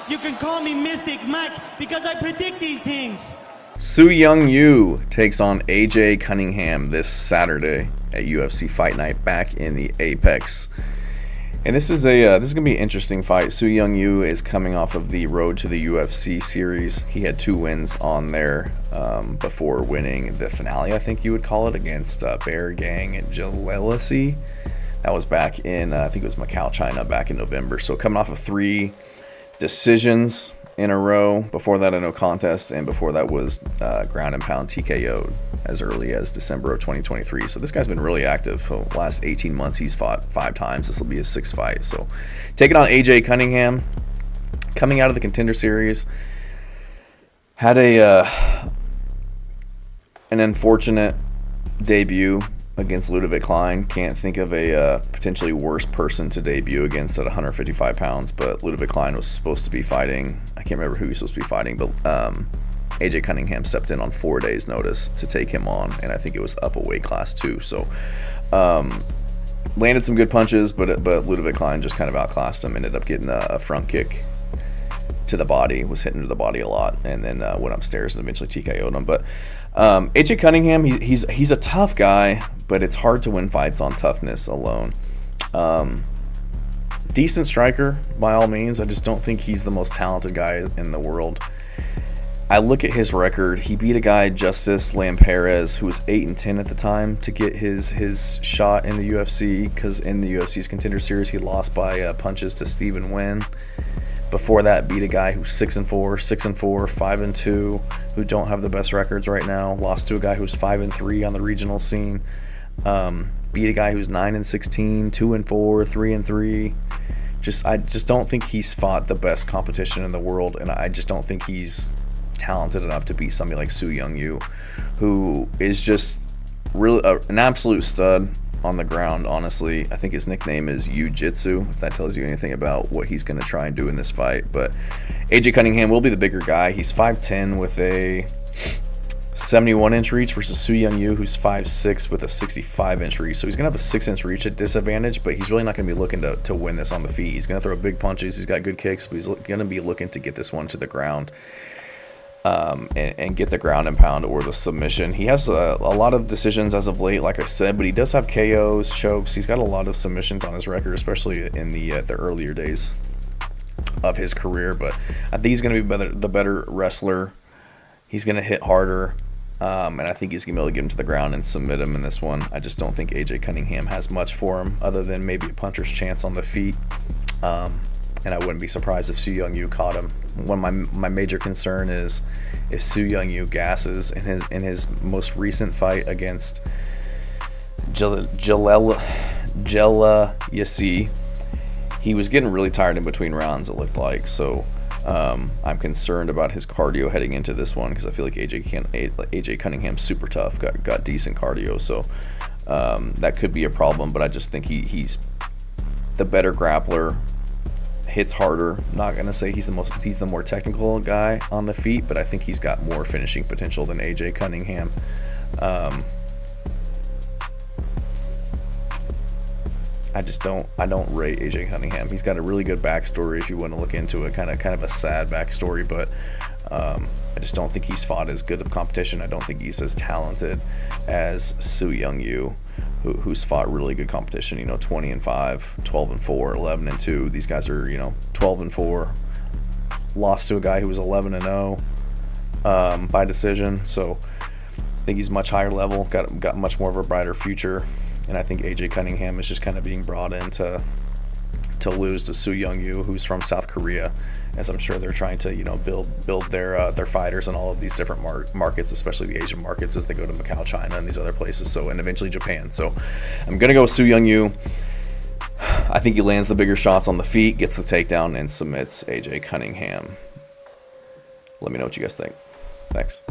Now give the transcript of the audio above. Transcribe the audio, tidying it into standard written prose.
You can call me Mystic Mike because I predict these things. Su Young Yu takes on AJ Cunningham this Saturday at UFC Fight Night back in the Apex. And this is gonna be an interesting fight. Su Young Yu is coming off of the Road to the UFC series. He had 2 wins on there before winning the finale, I think you would call it, against Bear Gang and Zaleski. That was back in I think it was Macau, China, back in November. So coming off of 3 decisions in a row. Before that, a no contest, and before that was ground and pound TKO'd as early as December of 2023. So this guy's been really active. For the last 18 months, he's fought 5 times. This will be his 6th fight. So taking on AJ Cunningham, coming out of the Contender Series, had an unfortunate debut against Ludwig Klein. Can't think of a potentially worse person to debut against at 155 pounds, but Ludwig Klein was supposed to be fighting, I can't remember who he was supposed to be fighting, but AJ Cunningham stepped in on 4 days notice to take him on, and I think it was up a weight class too. So landed some good punches, but Ludwig Klein just kind of outclassed him, ended up getting a front kick to the body, was hitting to the body a lot, and then went upstairs and eventually TKO'd him. But AJ Cunningham, he's a tough guy, but it's hard to win fights on toughness alone. Decent striker by all means. I just don't think he's the most talented guy in the world. I look at his record. He beat a guy, Justice Lamperez, who was 8-10 at the time to get his shot in the UFC, because in the UFC's Contender Series he lost by punches to Stephen Nguyen. Before that, beat a guy who's 6-4, 6-4, 5-2, who don't have the best records right now. Lost to a guy who's 5-3 on the regional scene. Beat a guy who's 9-16, 2-4, 3-3. I just don't think he's fought the best competition in the world, and I just don't think he's talented enough to beat somebody like Su Young Yu, who is just really an absolute stud on the ground. Honestly, I think his nickname is Jiu-Jitsu, if that tells you anything about what he's going to try and do in this fight. But AJ Cunningham will be the bigger guy. He's 5'10 with a 71-inch reach versus Su Young Yu, who's 5'6 with a 65-inch reach. So he's going to have a 6-inch reach at disadvantage, but he's really not going to be looking to win this on the feet. He's going to throw big punches. He's got good kicks, but he's going to be looking to get this one to the ground. And get the ground and pound or the submission. He has a lot of decisions as of late, like I said, but he does have KOs, chokes. He's got a lot of submissions on his record, especially in the earlier days of his career. But I think he's going to be the better wrestler. He's going to hit harder, and I think he's going to be able to get him to the ground and submit him in this one. I just don't think AJ Cunningham has much for him other than maybe a puncher's chance on the feet. And I wouldn't be surprised if Su Young Yu caught him. One of my major concern is if Su Young Yu gasses in his most recent fight against Zaleski. He was getting really tired in between rounds, it looked like. So I'm concerned about his cardio heading into this one, because I feel like AJ Cunningham's super tough, got decent cardio. So that could be a problem, but I just think he's the better grappler. Hits harder. Not gonna say he's the more technical guy on the feet, but I think he's got more finishing potential than AJ Cunningham. I don't rate AJ Cunningham. He's got a really good backstory if you want to look into it, kind of a sad backstory, but I just don't think he's fought as good of competition. I don't think he's as talented as Su Young Yu, who's fought really good competition, 20-5, 12-4, 11-2. These guys are, 12-4. Lost to a guy who was 11-0 by decision. So I think he's much higher level, got much more of a brighter future. And I think AJ Cunningham is just kind of being brought in to lose to Su Young Yu, who's from South Korea, as I'm sure they're trying to build their fighters in all of these different markets, especially the Asian markets, as they go to Macau, China, and these other places. So, and eventually Japan. So I'm gonna go with Su Young Yu. I think he lands the bigger shots on the feet, gets the takedown, and submits AJ Cunningham. Let me know what you guys think. Thanks.